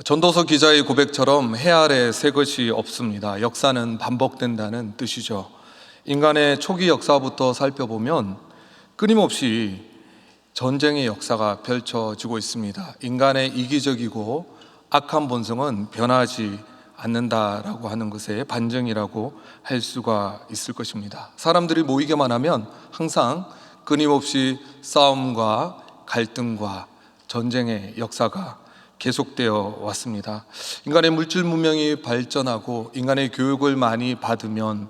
전도서 기자의 고백처럼 해 아래 새 것이 없습니다. 역사는 반복된다는 뜻이죠. 인간의 초기 역사부터 살펴보면 끊임없이 전쟁의 역사가 펼쳐지고 있습니다. 인간의 이기적이고 악한 본성은 변하지 않는다라고 하는 것의 반증이라고 할 수가 있을 것입니다. 사람들이 모이기만 하면 항상 끊임없이 싸움과 갈등과 전쟁의 역사가 계속되어 왔습니다. 인간의 물질 문명이 발전하고 인간의 교육을 많이 받으면,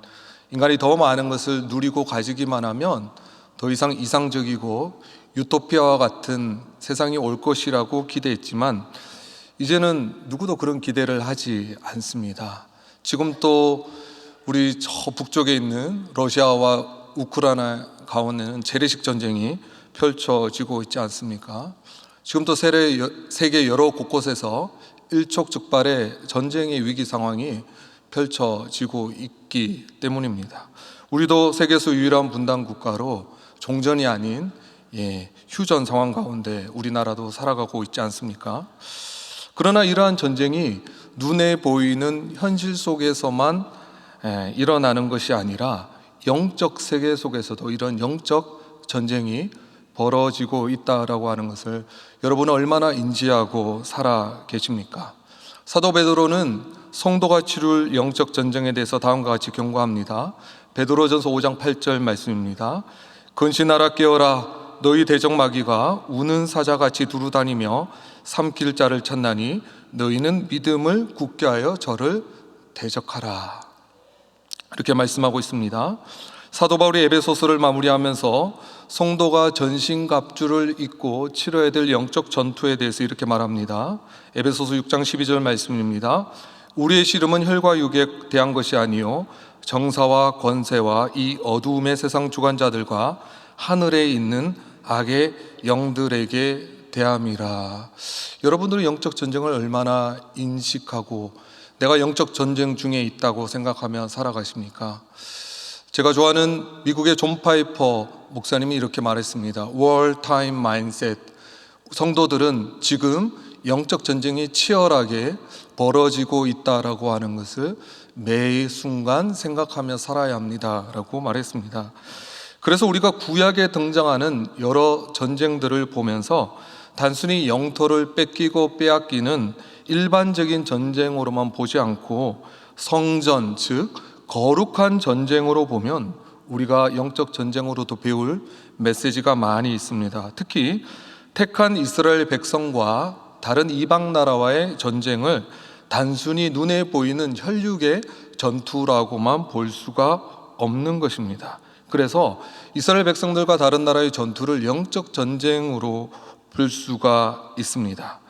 인간이 더 많은 것을 누리고 가지기만 하면 더 이상 이상적이고 유토피아와 같은 세상이 올 것이라고 기대했지만 이제는 누구도 그런 기대를 하지 않습니다. 지금 또 우리 저 북쪽에 있는 러시아와 우크라이나 가운데는 재래식 전쟁이 펼쳐지고 있지 않습니까? 지금 또 세계 여러 곳곳에서 일촉즉발의 전쟁의 위기 상황이 펼쳐지고 있기 때문입니다. 우리도 세계에서 유일한 분단 국가로 종전이 아닌 휴전 상황 가운데 우리나라도 살아가고 있지 않습니까? 그러나 이러한 전쟁이 눈에 보이는 현실 속에서만 일어나는 것이 아니라 영적 세계 속에서도 이런 영적 전쟁이 벌어지고 있다라고 하는 것을 여러분은 얼마나 인지하고 살아 계십니까? 사도 베드로는 성도가 치룰 영적 전쟁에 대해서 다음과 같이 경고합니다. 베드로전서 5장 8절 말씀입니다. 근신하라 깨어라, 너희 대적마귀가 우는 사자같이 두루다니며 삼킬 자를 찾나니 너희는 믿음을 굳게 하여 저를 대적하라. 이렇게 말씀하고 있습니다. 사도 바울이 에베소서를 마무리하면서 성도가 전신갑주를 입고 치러야 될 영적 전투에 대해서 이렇게 말합니다. 에베소서 6장 12절 말씀입니다. 우리의 씨름은 혈과 육에 대한 것이 아니요 정사와 권세와 이 어두움의 세상 주관자들과 하늘에 있는 악의 영들에게 대함이라. 여러분들은 영적 전쟁을 얼마나 인식하고 내가 영적 전쟁 중에 있다고 생각하며 살아가십니까? 제가 좋아하는 미국의 존 파이퍼 목사님이 이렇게 말했습니다. Wartime mindset. 성도들은 지금 영적 전쟁이 치열하게 벌어지고 있다라고 하는 것을 매 순간 생각하며 살아야 합니다라고 말했습니다. 그래서 우리가 구약에 등장하는 여러 전쟁들을 보면서 단순히 영토를 뺏기고 빼앗기는 일반적인 전쟁으로만 보지 않고 성전, 즉 거룩한 전쟁으로 보면 우리가 영적 전쟁으로도 배울 메시지가 많이 있습니다. 특히 택한 이스라엘 백성과 다른 이방 나라와의 전쟁을 단순히 눈에 보이는 혈육의 전투라고만 볼 수가 없는 것입니다. 그래서 이스라엘 백성들과 다른 나라의 전투를 영적 전쟁으로 볼 수가 있습니다.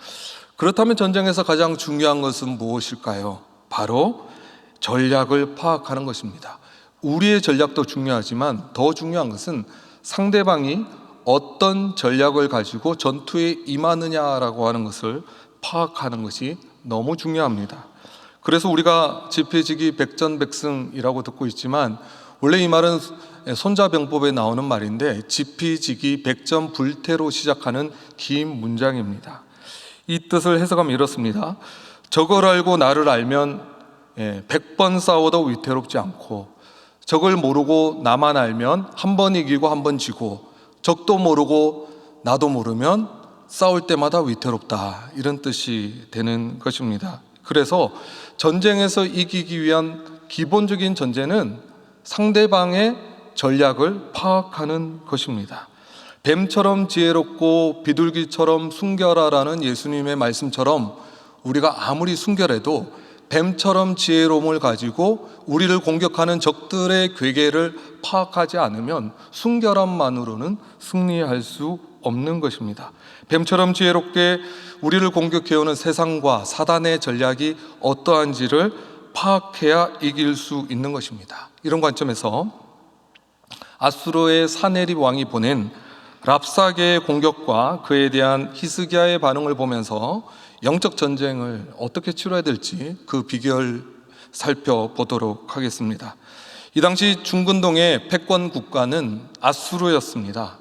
그렇다면 전쟁에서 가장 중요한 것은 무엇일까요? 바로 전략을 파악하는 것입니다. 우리의 전략도 중요하지만 더 중요한 것은 상대방이 어떤 전략을 가지고 전투에 임하느냐라고 하는 것을 파악하는 것이 너무 중요합니다. 그래서 우리가 지폐지기 백전백승이라고 듣고 있지만 원래 이 말은 손자병법에 나오는 말인데 지피지기 백전불태로 시작하는 긴 문장입니다. 이 뜻을 해석하면 이렇습니다. 적을 알고 나를 알면 100번 싸워도 위태롭지 않고, 적을 모르고 나만 알면 한 번 이기고 한 번 지고, 적도 모르고 나도 모르면 싸울 때마다 위태롭다, 이런 뜻이 되는 것입니다. 그래서 전쟁에서 이기기 위한 기본적인 전제는 상대방의 전략을 파악하는 것입니다. 뱀처럼 지혜롭고 비둘기처럼 순결하라는 예수님의 말씀처럼 우리가 아무리 순결해도 뱀처럼 지혜로움을 가지고 우리를 공격하는 적들의 괴계를 파악하지 않으면 순결함만으로는 승리할 수 없는 것입니다. 뱀처럼 지혜롭게 우리를 공격해오는 세상과 사단의 전략이 어떠한지를 파악해야 이길 수 있는 것입니다. 이런 관점에서 아수르의 사네립 왕이 보낸 랍사게의 공격과 그에 대한 히스기야의 반응을 보면서 영적 전쟁을 어떻게 치러야 될지 그 비결 살펴보도록 하겠습니다. 이 당시 중근동의 패권 국가는 아수르였습니다.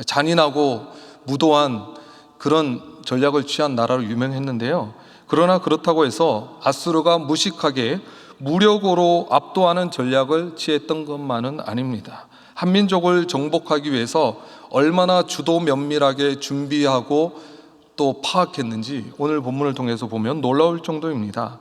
잔인하고 무도한 그런 전략을 취한 나라로 유명했는데요. 그러나 그렇다고 해서 아수르가 무식하게 무력으로 압도하는 전략을 취했던 것만은 아닙니다. 한민족을 정복하기 위해서 얼마나 주도 면밀하게 준비하고 또 파악했는지 오늘 본문을 통해서 보면 놀라울 정도입니다.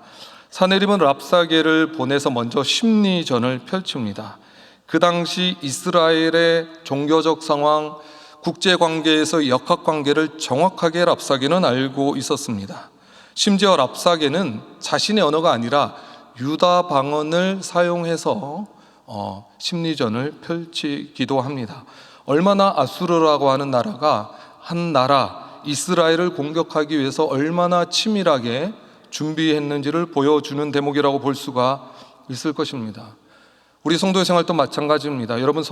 사내립은 랍사게를 보내서 먼저 심리전을 펼칩니다. 그 당시 이스라엘의 종교적 상황, 국제관계에서 역학관계를 정확하게 랍사게는 알고 있었습니다. 심지어 랍사게는 자신의 언어가 아니라 유다 방언을 사용해서 심리전을 펼치기도 합니다. 얼마나 아수르라고 하는 나라가 한 나라 이스라엘을 공격하기 위해서 얼마나 치밀하게 준비했는지를 보여주는 대목이라고 볼 수가 있을 것입니다. 우리 성도의 생활도 마찬가지입니다. 여러분,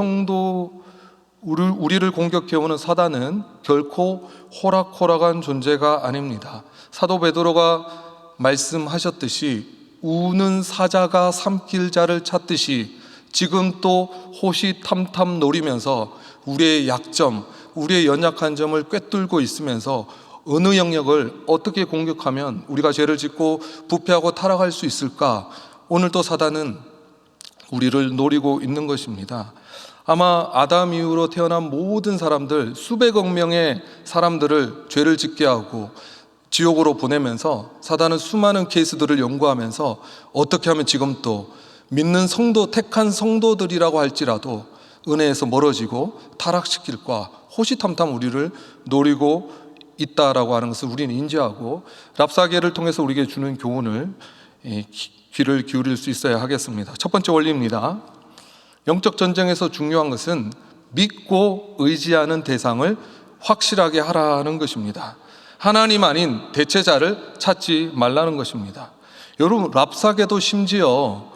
우리를 공격해오는 사단은 결코 호락호락한 존재가 아닙니다. 사도 베드로가 말씀하셨듯이 우는 사자가 삼킬 자를 찾듯이 지금 또 호시탐탐 노리면서 우리의 약점, 우리의 연약한 점을 꿰뚫고 있으면서 어느 영역을 어떻게 공격하면 우리가 죄를 짓고 부패하고 타락할 수 있을까? 오늘 또 사단은 우리를 노리고 있는 것입니다. 아마 아담 이후로 태어난 모든 사람들, 수백억 명의 사람들을 죄를 짓게 하고 지옥으로 보내면서 사단은 수많은 케이스들을 연구하면서 어떻게 하면 지금 또 믿는 성도, 택한 성도들이라고 할지라도 은혜에서 멀어지고 타락시킬까 호시탐탐 우리를 노리고 있다라고 하는 것을 우리는 인지하고 랍사게를 통해서 우리에게 주는 교훈을 귀를 기울일 수 있어야 하겠습니다. 첫 번째 원리입니다. 영적 전쟁에서 중요한 것은 믿고 의지하는 대상을 확실하게 하라는 것입니다. 하나님 아닌 대체자를 찾지 말라는 것입니다. 여러분, 랍사게도 심지어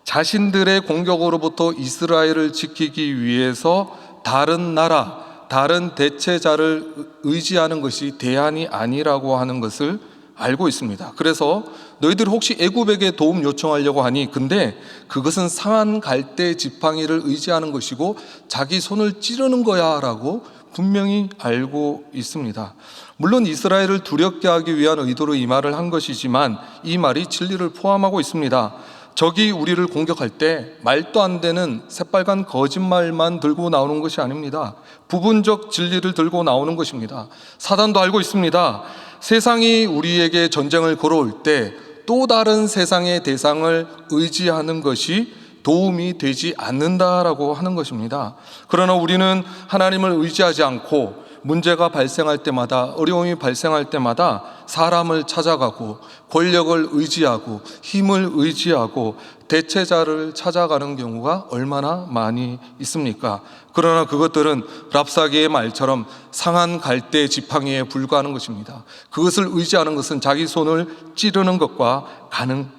자신들의 공격으로부터 이스라엘을 지키기 위해서 다른 나라, 다른 대체자를 의지하는 것이 대안이 아니라고 하는 것을 알고 있습니다. 그래서 너희들 혹시 애굽에게 도움 요청하려고 하니 근데 그것은 상한 갈대 지팡이를 의지하는 것이고 자기 손을 찌르는 거야 라고 분명히 알고 있습니다. 물론 이스라엘을 두렵게 하기 위한 의도로 이 말을 한 것이지만 이 말이 진리를 포함하고 있습니다. 적이 우리를 공격할 때 말도 안 되는 새빨간 거짓말만 들고 나오는 것이 아닙니다. 부분적 진리를 들고 나오는 것입니다. 사단도 알고 있습니다. 세상이 우리에게 전쟁을 걸어올 때 또 다른 세상의 대상을 의지하는 것이 도움이 되지 않는다라고 하는 것입니다. 그러나 우리는 하나님을 의지하지 않고 문제가 발생할 때마다, 어려움이 발생할 때마다 사람을 찾아가고 권력을 의지하고 힘을 의지하고 대체자를 찾아가는 경우가 얼마나 많이 있습니까? 그러나 그것들은 랍사게의 말처럼 상한 갈대 지팡이에 불과하는 것입니다. 그것을 의지하는 것은 자기 손을 찌르는 것과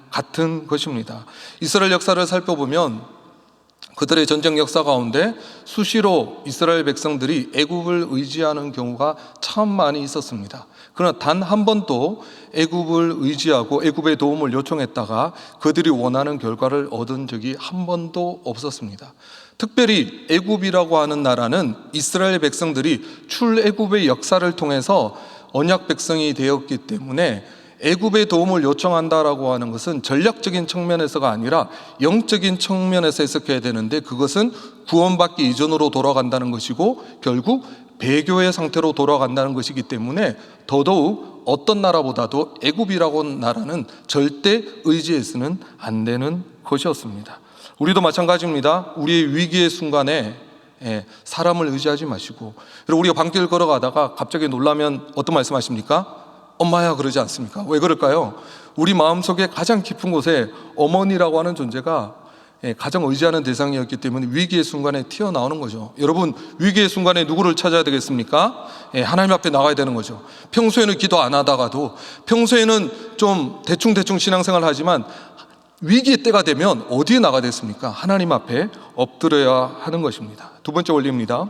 같은 것입니다. 이스라엘 역사를 살펴보면 그들의 전쟁 역사 가운데 수시로 이스라엘 백성들이 애굽을 의지하는 경우가 참 많이 있었습니다. 그러나 단 한 번도 애굽을 의지하고 애굽의 도움을 요청했다가 그들이 원하는 결과를 얻은 적이 한 번도 없었습니다. 특별히 애굽이라고 하는 나라는 이스라엘 백성들이 출애굽의 역사를 통해서 언약 백성이 되었기 때문에 애굽의 도움을 요청한다라고 하는 것은 전략적인 측면에서가 아니라 영적인 측면에서 해석해야 되는데 그것은 구원받기 이전으로 돌아간다는 것이고 결국 배교의 상태로 돌아간다는 것이기 때문에 더더욱 어떤 나라보다도 애굽이라고 하는 나라는 절대 의지해서는 안 되는 것이었습니다. 우리도 마찬가지입니다. 우리의 위기의 순간에 사람을 의지하지 마시고, 그리고 우리가 밤길 걸어가다가 갑자기 놀라면 어떤 말씀하십니까? 엄마야 그러지 않습니까? 왜 그럴까요? 우리 마음속에 가장 깊은 곳에 어머니라고 하는 존재가 가장 의지하는 대상이었기 때문에 위기의 순간에 튀어나오는 거죠. 여러분, 위기의 순간에 누구를 찾아야 되겠습니까? 하나님 앞에 나가야 되는 거죠. 평소에는 기도 안 하다가도, 평소에는 좀 대충 신앙생활 하지만 위기의 때가 되면 어디에 나가야 됐습니까? 하나님 앞에 엎드려야 하는 것입니다. 두 번째 원리입니다.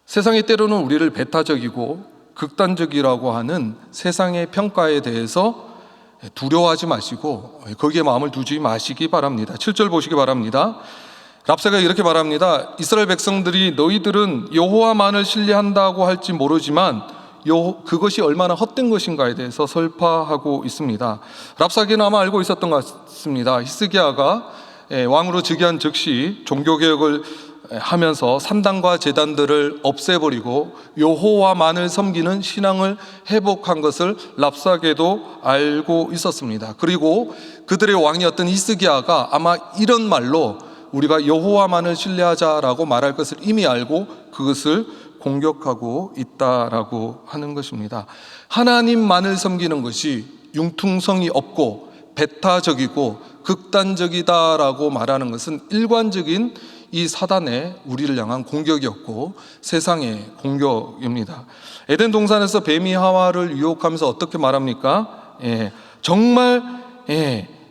세상이 때로는 우리를 배타적이고 극단적이라고 하는 세상의 평가에 대해서 두려워하지 마시고 거기에 마음을 두지 마시기 바랍니다. 7절 보시기 바랍니다. 랍사가 이렇게 말합니다. 이스라엘 백성들이 너희들은 여호와만을 신뢰한다고 할지 모르지만 그것이 얼마나 헛된 것인가에 대해서 설파하고 있습니다. 랍사게는 아마 알고 있었던 것 같습니다. 히스기야가 왕으로 즉위한 즉시 종교개혁을 하면서 산당과 제단들을 없애버리고 여호와만을 섬기는 신앙을 회복한 것을 랍사게도 알고 있었습니다. 그리고 그들의 왕이었던 히스기야가 아마 이런 말로 우리가 여호와만을 신뢰하자라고 말할 것을 이미 알고 그것을 공격하고 있다라고 하는 것입니다. 하나님만을 섬기는 것이 융통성이 없고 배타적이고 극단적이다라고 말하는 것은 일관적인 이 사단의 우리를 향한 공격이었고 세상의 공격입니다. 에덴 동산에서 뱀이 하와를 유혹하면서 어떻게 말합니까? 정말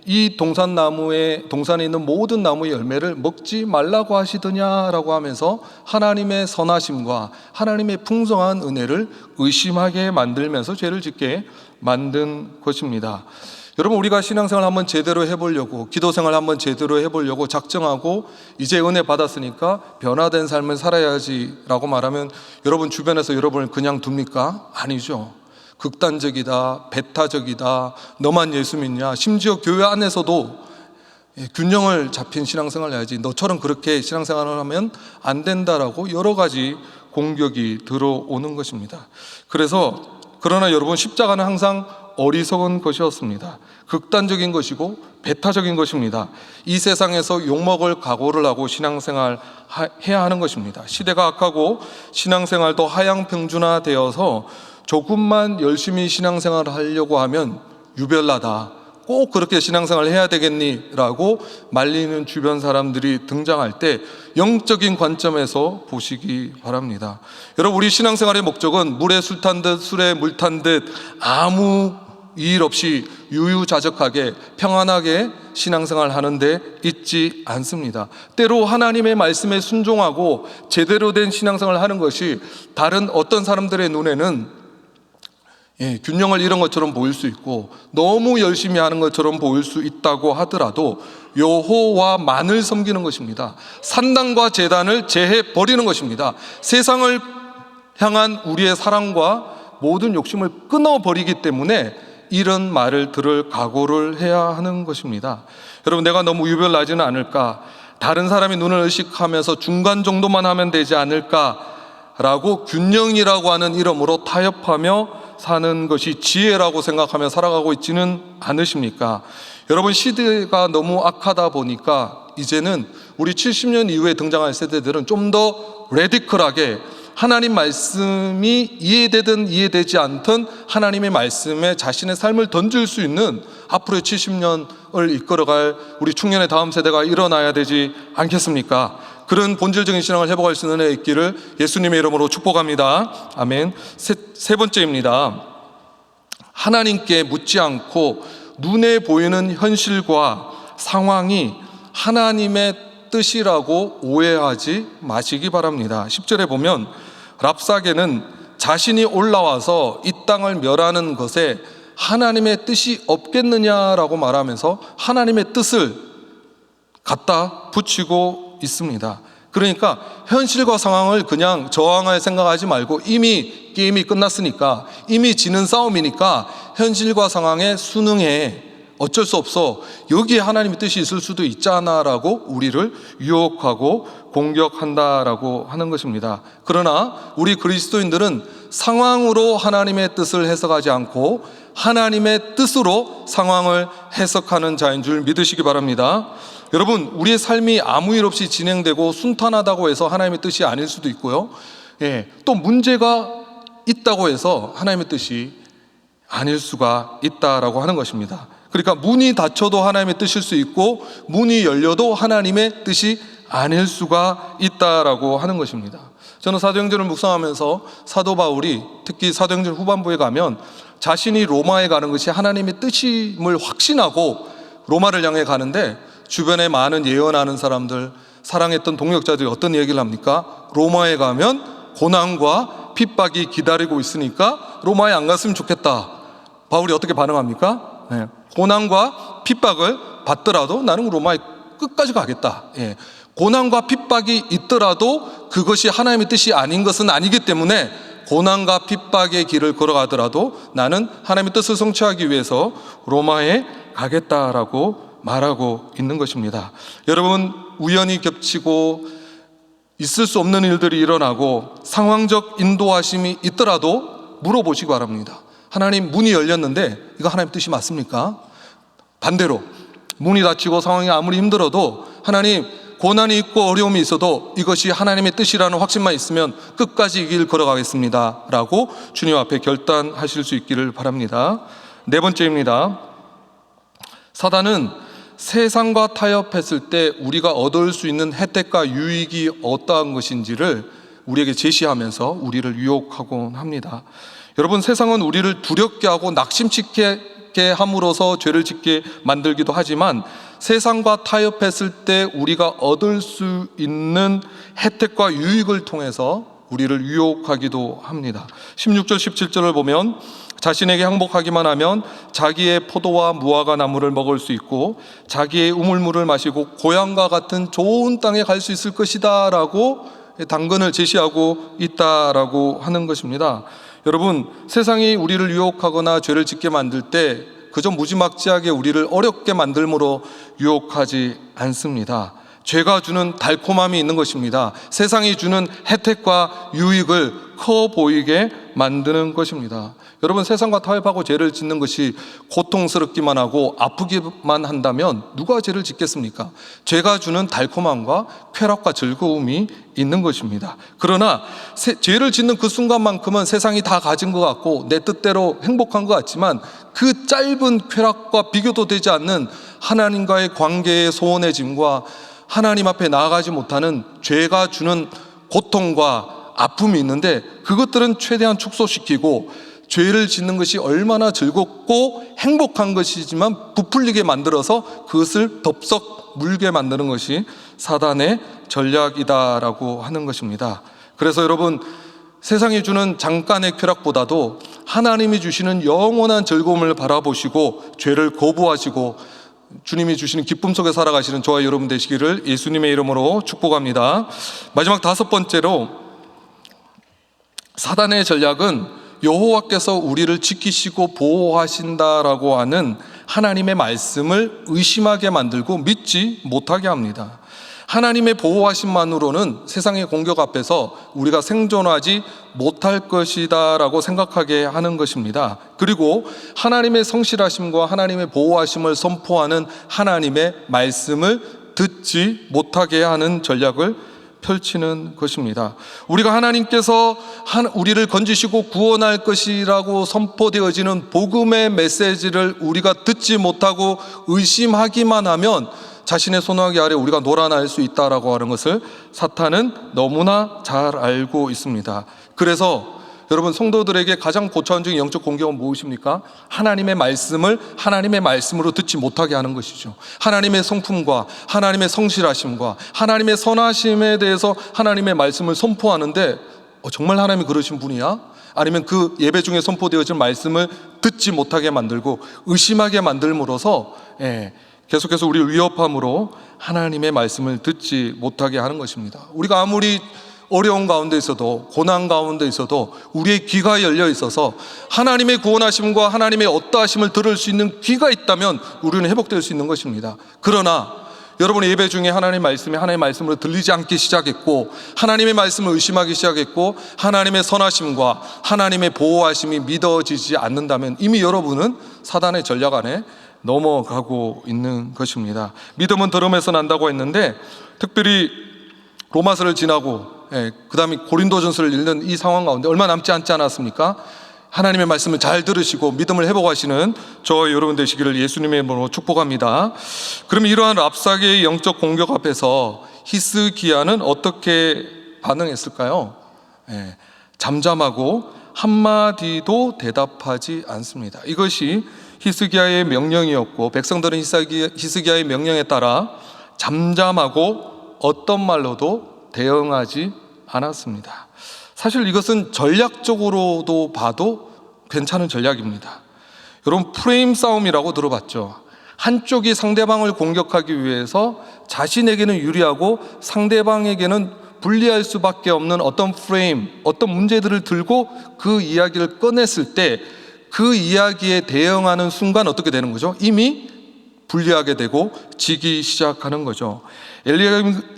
이 동산에 있는 모든 나무의 열매를 먹지 말라고 하시더냐라고 하면서 하나님의 선하심과 하나님의 풍성한 은혜를 의심하게 만들면서 죄를 짓게 만든 것입니다. 여러분, 우리가 신앙생활 한번 제대로 해보려고, 기도생활 한번 제대로 해보려고 작정하고 이제 은혜 받았으니까 변화된 삶을 살아야지라고 말하면 여러분 주변에서 여러분을 그냥 둡니까? 아니죠. 극단적이다, 배타적이다, 너만 예수 믿냐, 심지어 교회 안에서도 균형을 잡힌 신앙생활을 해야지, 너처럼 그렇게 신앙생활을 하면 안 된다라고 여러 가지 공격이 들어오는 것입니다. 그러나 여러분, 십자가는 항상 어리석은 것이었습니다. 극단적인 것이고 배타적인 것입니다. 이 세상에서 욕먹을 각오를 하고 신앙생활 해야 하는 것입니다. 시대가 악하고 신앙생활도 하향평준화되어서 조금만 열심히 신앙생활을 하려고 하면 유별나다, 꼭 그렇게 신앙생활을 해야 되겠니? 라고 말리는 주변 사람들이 등장할 때 영적인 관점에서 보시기 바랍니다. 여러분, 우리 신앙생활의 목적은 물에 술 탄 듯 술에 물 탄 듯 아무 일 없이 유유자적하게 평안하게 신앙생활 하는데 있지 않습니다. 때로 하나님의 말씀에 순종하고 제대로 된 신앙생활을 하는 것이 다른 어떤 사람들의 눈에는 균형을 잃은 것처럼 보일 수 있고 너무 열심히 하는 것처럼 보일 수 있다고 하더라도 여호와만을 섬기는 것입니다. 산당과 제단을 제해 버리는 것입니다. 세상을 향한 우리의 사랑과 모든 욕심을 끊어버리기 때문에 이런 말을 들을 각오를 해야 하는 것입니다. 여러분, 내가 너무 유별나지는 않을까, 다른 사람이 눈을 의식하면서 중간 정도만 하면 되지 않을까라고 균형이라고 하는 이름으로 타협하며 사는 것이 지혜라고 생각하며 살아가고 있지는 않으십니까? 여러분, 시대가 너무 악하다 보니까 이제는 우리 70년 이후에 등장할 세대들은 좀 더 레디컬하게 하나님 말씀이 이해되든 이해되지 않든 하나님의 말씀에 자신의 삶을 던질 수 있는 앞으로의 70년을 이끌어갈 우리 충년의 다음 세대가 일어나야 되지 않겠습니까? 그런 본질적인 신앙을 회복할 수 있는 은혜 있기를 예수님의 이름으로 축복합니다. 아멘. 세 번째입니다. 하나님께 묻지 않고 눈에 보이는 현실과 상황이 하나님의 뜻이라고 오해하지 마시기 바랍니다. 10절에 보면 랍사게는 자신이 올라와서 이 땅을 멸하는 것에 하나님의 뜻이 없겠느냐라고 말하면서 하나님의 뜻을 갖다 붙이고 있습니다. 그러니까 현실과 상황을 그냥 저항할 생각하지 말고 이미 게임이 끝났으니까, 이미 지는 싸움이니까 현실과 상황에 순응해, 어쩔 수 없어, 여기에 하나님의 뜻이 있을 수도 있잖아라고 우리를 유혹하고 공격한다라고 하는 것입니다. 그러나 우리 그리스도인들은 상황으로 하나님의 뜻을 해석하지 않고 하나님의 뜻으로 상황을 해석하는 자인 줄 믿으시기 바랍니다. 여러분, 우리의 삶이 아무 일 없이 진행되고 순탄하다고 해서 하나님의 뜻이 아닐 수도 있고요, 또 문제가 있다고 해서 하나님의 뜻이 아닐 수가 있다라고 하는 것입니다. 그러니까 문이 닫혀도 하나님의 뜻일 수 있고 문이 열려도 하나님의 뜻이 아닐 수가 있다라고 하는 것입니다. 저는 사도행전을 묵상하면서 사도 바울이 특히 사도행전 후반부에 가면 자신이 로마에 가는 것이 하나님의 뜻임을 확신하고 로마를 향해 가는데 주변에 많은 예언하는 사람들, 사랑했던 동역자들이 어떤 얘기를 합니까? 로마에 가면 고난과 핍박이 기다리고 있으니까 로마에 안 갔으면 좋겠다. 바울이 어떻게 반응합니까? 고난과 핍박을 받더라도 나는 로마에 끝까지 가겠다. 고난과 핍박이 있더라도 그것이 하나님의 뜻이 아닌 것은 아니기 때문에 고난과 핍박의 길을 걸어가더라도 나는 하나님의 뜻을 성취하기 위해서 로마에 가겠다라고 말하고 있는 것입니다. 여러분, 우연히 겹치고 있을 수 없는 일들이 일어나고 상황적 인도하심이 있더라도 물어보시기 바랍니다. 하나님, 문이 열렸는데 이거 하나님 뜻이 맞습니까? 반대로 문이 닫히고 상황이 아무리 힘들어도 하나님, 고난이 있고 어려움이 있어도 이것이 하나님의 뜻이라는 확신만 있으면 끝까지 이 길 걸어가겠습니다 라고 주님 앞에 결단하실 수 있기를 바랍니다. 네 번째입니다. 사단은 세상과 타협했을 때 우리가 얻을 수 있는 혜택과 유익이 어떠한 것인지를 우리에게 제시하면서 우리를 유혹하곤 합니다. 여러분, 세상은 우리를 두렵게 하고 낙심시키게 함으로써 죄를 짓게 만들기도 하지만 세상과 타협했을 때 우리가 얻을 수 있는 혜택과 유익을 통해서 우리를 유혹하기도 합니다. 16절 17절을 보면 자신에게 항복하기만 하면 자기의 포도와 무화과 나무를 먹을 수 있고 자기의 우물물을 마시고 고향과 같은 좋은 땅에 갈 수 있을 것이다 라고 당근을 제시하고 있다라고 하는 것입니다. 여러분, 세상이 우리를 유혹하거나 죄를 짓게 만들 때 그저 무지막지하게 우리를 어렵게 만들므로 유혹하지 않습니다. 죄가 주는 달콤함이 있는 것입니다. 세상이 주는 혜택과 유익을 커 보이게 만드는 것입니다. 여러분, 세상과 타협하고 죄를 짓는 것이 고통스럽기만 하고 아프기만 한다면 누가 죄를 짓겠습니까? 죄가 주는 달콤함과 쾌락과 즐거움이 있는 것입니다. 그러나 죄를 짓는 그 순간만큼은 세상이 다 가진 것 같고 내 뜻대로 행복한 것 같지만 그 짧은 쾌락과 비교도 되지 않는 하나님과의 관계의 소원해짐과 하나님 앞에 나아가지 못하는 죄가 주는 고통과 아픔이 있는데 그것들은 최대한 축소시키고 죄를 짓는 것이 얼마나 즐겁고 행복한 것이지만 부풀리게 만들어서 그것을 덥석 물게 만드는 것이 사단의 전략이다라고 하는 것입니다. 그래서 여러분, 세상이 주는 잠깐의 쾌락보다도 하나님이 주시는 영원한 즐거움을 바라보시고 죄를 거부하시고 주님이 주시는 기쁨 속에 살아가시는 저와 여러분 되시기를 예수님의 이름으로 축복합니다. 마지막 다섯 번째로, 사단의 전략은 여호와께서 우리를 지키시고 보호하신다라고 하는 하나님의 말씀을 의심하게 만들고 믿지 못하게 합니다. 하나님의 보호하심만으로는 세상의 공격 앞에서 우리가 생존하지 못할 것이다 라고 생각하게 하는 것입니다. 그리고 하나님의 성실하심과 하나님의 보호하심을 선포하는 하나님의 말씀을 듣지 못하게 하는 전략을 펼치는 것입니다. 우리가 하나님께서 우리를 건지시고 구원할 것이라고 선포되어지는 복음의 메시지를 우리가 듣지 못하고 의심하기만 하면 자신의 손아귀 아래 우리가 놀아날 수 있다라고 하는 것을 사탄은 너무나 잘 알고 있습니다. 그래서 여러분, 성도들에게 가장 고차원적인 영적 공격은 무엇입니까? 하나님의 말씀을 하나님의 말씀으로 듣지 못하게 하는 것이죠. 하나님의 성품과 하나님의 성실하심과 하나님의 선하심에 대해서 하나님의 말씀을 선포하는데 정말 하나님이 그러신 분이야? 아니면 그 예배 중에 선포되어진 말씀을 듣지 못하게 만들고 의심하게 만들므로써 계속해서 우리를 위협함으로 하나님의 말씀을 듣지 못하게 하는 것입니다. 우리가 아무리 어려운 가운데 있어도 고난 가운데 있어도 우리의 귀가 열려 있어서 하나님의 구원하심과 하나님의 어떠하심을 들을 수 있는 귀가 있다면 우리는 회복될 수 있는 것입니다. 그러나 여러분의 예배 중에 하나님의 말씀이 하나님의 말씀으로 들리지 않기 시작했고 하나님의 말씀을 의심하기 시작했고 하나님의 선하심과 하나님의 보호하심이 믿어지지 않는다면 이미 여러분은 사단의 전략 안에 넘어가고 있는 것입니다. 믿음은 들음에서 난다고 했는데 특별히 로마서를 지나고 그 다음에 고린도전서를 읽는 이 상황 가운데 얼마 남지 않지 않았습니까? 하나님의 말씀을 잘 들으시고 믿음을 회복하시는 저와 여러분 되시기를 예수님의 이름으로 축복합니다. 그럼 이러한 랍사계의 영적 공격 앞에서 히스기야는 어떻게 반응했을까요? 잠잠하고 한마디도 대답하지 않습니다. 이것이 히스기야의 명령이었고 백성들은 히스기야의 명령에 따라 잠잠하고 어떤 말로도 대응하지 않았습니다. 사실 이것은 전략적으로도 봐도 괜찮은 전략입니다. 여러분, 프레임 싸움이라고 들어봤죠? 한쪽이 상대방을 공격하기 위해서 자신에게는 유리하고 상대방에게는 분리할 수밖에 없는 어떤 프레임, 어떤 문제들을 들고 그 이야기를 꺼냈을 때 그 이야기에 대응하는 순간 어떻게 되는 거죠? 이미 분리하게 되고 지기 시작하는 거죠.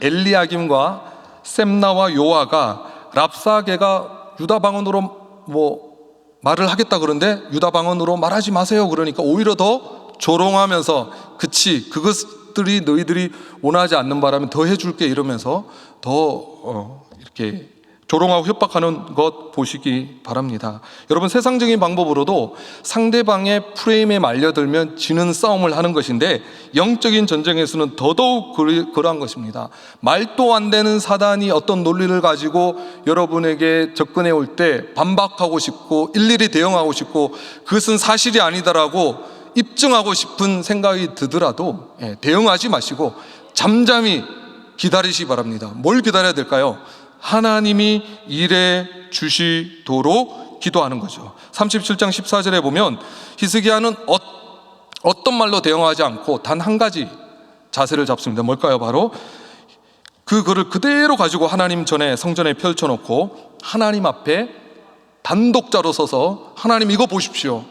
엘리야김과 셈나와 요아가 랍사게가 유다 방언으로 말을 하겠다 그러는데 유다 방언으로 말하지 마세요 그러니까 오히려 더 조롱하면서 그치 그것들이 너희들이 원하지 않는 바람에 더 해줄게 이러면서 더 이렇게 조롱하고 협박하는 것 보시기 바랍니다. 여러분, 세상적인 방법으로도 상대방의 프레임에 말려들면 지는 싸움을 하는 것인데 영적인 전쟁에서는 더더욱 그러한 것입니다. 말도 안 되는 사단이 어떤 논리를 가지고 여러분에게 접근해 올 때 반박하고 싶고 일일이 대응하고 싶고 그것은 사실이 아니다라고 입증하고 싶은 생각이 드더라도 대응하지 마시고 잠잠히 기다리시기 바랍니다. 뭘 기다려야 될까요? 하나님이 일해 주시도록 기도하는 거죠. 37장 14절에 보면 히스기야는 어떤 말로 대응하지 않고 단 한 가지 자세를 잡습니다. 뭘까요? 바로 그 글을 그대로 가지고 하나님 전에 성전에 펼쳐놓고 하나님 앞에 단독자로 서서 하나님 이거 보십시오.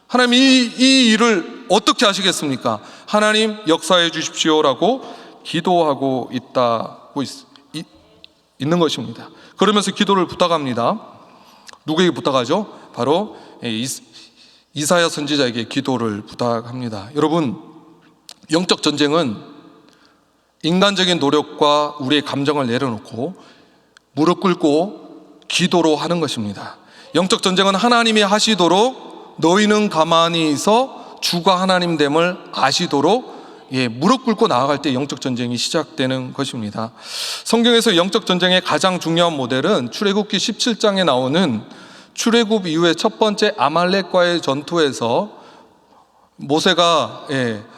하나님 이 일을 어떻게 하시겠습니까? 하나님 역사해 주십시오라고 기도하고 있는 것입니다. 그러면서 기도를 부탁합니다. 누구에게 부탁하죠? 바로 이사야 선지자에게 기도를 부탁합니다. 여러분, 영적 전쟁은 인간적인 노력과 우리의 감정을 내려놓고 무릎 꿇고 기도로 하는 것입니다. 영적 전쟁은 하나님이 하시도록 너희는 가만히 있어 주가 하나님됨을 아시도록 무릎 꿇고 나아갈 때 영적 전쟁이 시작되는 것입니다. 성경에서 영적 전쟁의 가장 중요한 모델은 출애굽기 17장에 나오는 출애굽 이후에 첫 번째 아말렉과의 전투에서 모세가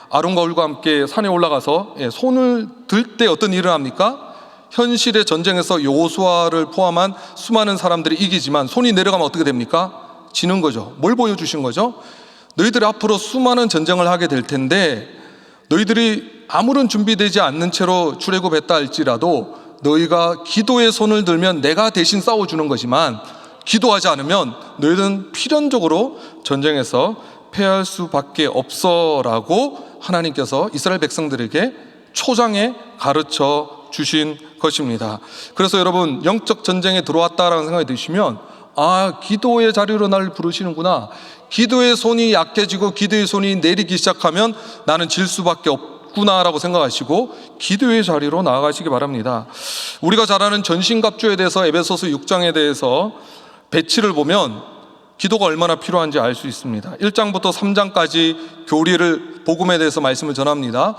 아론과 홀과 함께 산에 올라가서 손을 들 때 어떤 일을 합니까? 현실의 전쟁에서 여호수아를 포함한 수많은 사람들이 이기지만 손이 내려가면 어떻게 됩니까? 지는 거죠. 뭘 보여주신 거죠? 너희들이 앞으로 수많은 전쟁을 하게 될 텐데 너희들이 아무런 준비되지 않는 채로 출애굽했다 할지라도 너희가 기도의 손을 들면 내가 대신 싸워주는 거지만 기도하지 않으면 너희들은 필연적으로 전쟁에서 패할 수밖에 없어라고 하나님께서 이스라엘 백성들에게 초장에 가르쳐 주신 것입니다. 그래서 여러분, 영적 전쟁에 들어왔다라는 생각이 드시면 기도의 자리로 나를 부르시는구나. 기도의 손이 약해지고 기도의 손이 내리기 시작하면 나는 질 수밖에 없구나라고 생각하시고 기도의 자리로 나아가시기 바랍니다. 우리가 잘 아는 전신갑주에 대해서 에베소서 6장에 대해서 배치를 보면 기도가 얼마나 필요한지 알 수 있습니다. 1장부터 3장까지 교리를 복음에 대해서 말씀을 전합니다.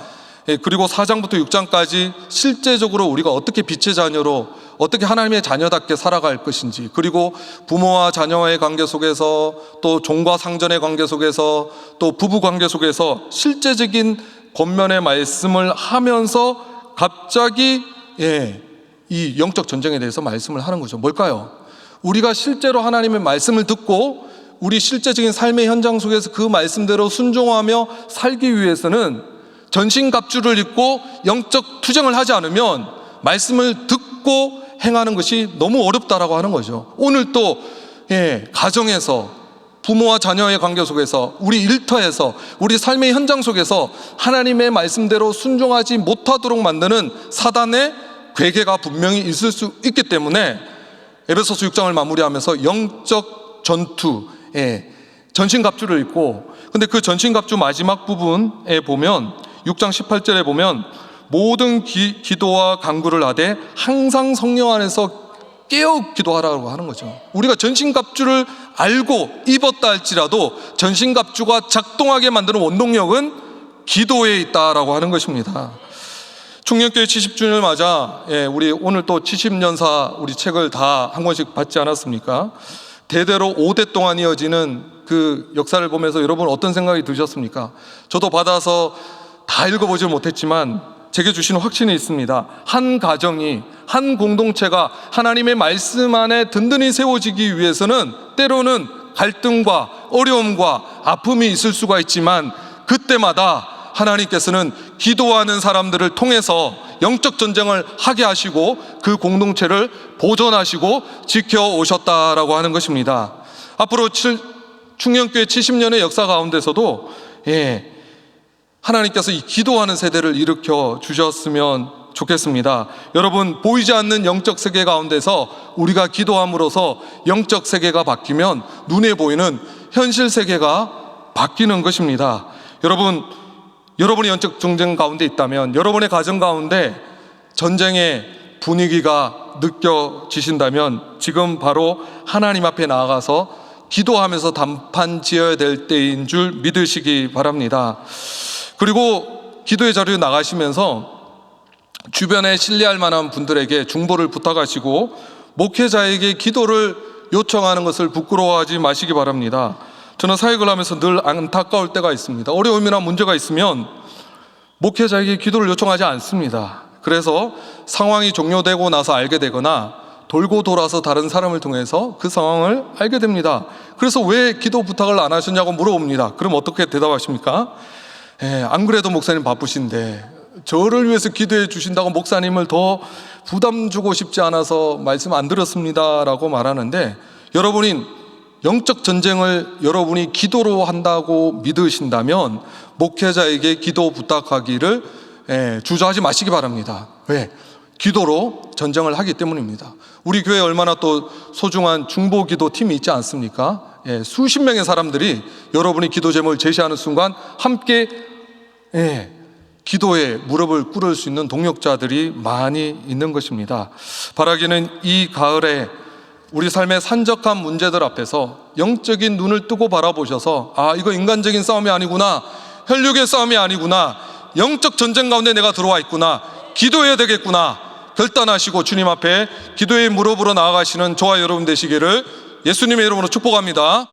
그리고 4장부터 6장까지 실제적으로 우리가 어떻게 빛의 자녀로 어떻게 하나님의 자녀답게 살아갈 것인지, 그리고 부모와 자녀와의 관계 속에서 또 종과 상전의 관계 속에서 또 부부 관계 속에서 실제적인 권면의 말씀을 하면서 갑자기 이 영적 전쟁에 대해서 말씀을 하는 거죠. 뭘까요? 우리가 실제로 하나님의 말씀을 듣고 우리 실제적인 삶의 현장 속에서 그 말씀대로 순종하며 살기 위해서는 전신갑주를 입고 영적 투쟁을 하지 않으면 말씀을 듣고 행하는 것이 너무 어렵다라고 하는 거죠. 오늘 또 가정에서 부모와 자녀의 관계 속에서 우리 일터에서 우리 삶의 현장 속에서 하나님의 말씀대로 순종하지 못하도록 만드는 사단의 괴계가 분명히 있을 수 있기 때문에 에베소서 6장을 마무리하면서 영적 전투에 전신갑주를 입고, 근데 그 전신갑주 마지막 부분에 보면 6장 18절에 보면 모든 기도와 간구를 하되 항상 성령 안에서 깨어 기도하라고 하는 거죠. 우리가 전신갑주를 알고 입었다 할지라도 전신갑주가 작동하게 만드는 원동력은 기도에 있다라고 하는 것입니다. 충년교회 70주년을 맞아 우리 오늘 또 70년사 우리 책을 다 한 권씩 받지 않았습니까? 대대로 5대 동안 이어지는 그 역사를 보면서 여러분 어떤 생각이 드셨습니까? 저도 받아서 다 읽어보지 못했지만 제게 주시는 확신이 있습니다. 한 가정이, 한 공동체가 하나님의 말씀 안에 든든히 세워지기 위해서는 때로는 갈등과 어려움과 아픔이 있을 수가 있지만 그때마다 하나님께서는 기도하는 사람들을 통해서 영적 전쟁을 하게 하시고 그 공동체를 보존하시고 지켜오셨다라고 하는 것입니다. 앞으로 충령교회 70년의 역사 가운데서도 하나님께서 이 기도하는 세대를 일으켜 주셨으면 좋겠습니다. 여러분, 보이지 않는 영적 세계 가운데서 우리가 기도함으로써 영적 세계가 바뀌면 눈에 보이는 현실 세계가 바뀌는 것입니다. 여러분이 영적 전쟁 가운데 있다면, 여러분의 가정 가운데 전쟁의 분위기가 느껴지신다면 지금 바로 하나님 앞에 나아가서 기도하면서 단판 지어야 될 때인 줄 믿으시기 바랍니다. 그리고 기도의 자리에 나가시면서 주변에 신뢰할 만한 분들에게 중보를 부탁하시고 목회자에게 기도를 요청하는 것을 부끄러워하지 마시기 바랍니다. 저는 사역을 하면서 늘 안타까울 때가 있습니다. 어려움이나 문제가 있으면 목회자에게 기도를 요청하지 않습니다. 그래서 상황이 종료되고 나서 알게 되거나 돌고 돌아서 다른 사람을 통해서 그 상황을 알게 됩니다. 그래서 왜 기도 부탁을 안 하셨냐고 물어봅니다. 그럼 어떻게 대답하십니까? 안 그래도 목사님 바쁘신데 저를 위해서 기도해 주신다고 목사님을 더 부담 주고 싶지 않아서 말씀 안 드렸습니다 라고 말하는데, 여러분이 영적 전쟁을 여러분이 기도로 한다고 믿으신다면 목회자에게 기도 부탁하기를 주저하지 마시기 바랍니다. 왜? 기도로 전쟁을 하기 때문입니다. 우리 교회에 얼마나 또 소중한 중보기도 팀이 있지 않습니까? 수십 명의 사람들이 여러분이 기도 제목을 제시하는 순간 함께 기도에 무릎을 꿇을 수 있는 동역자들이 많이 있는 것입니다. 바라기는 이 가을에 우리 삶의 산적한 문제들 앞에서 영적인 눈을 뜨고 바라보셔서, 아, 이거 인간적인 싸움이 아니구나, 혈육의 싸움이 아니구나, 영적 전쟁 가운데 내가 들어와 있구나, 기도해야 되겠구나 결단하시고 주님 앞에 기도의 무릎으로 나아가시는 저와 여러분 되시기를 예수님의 이름으로 축복합니다.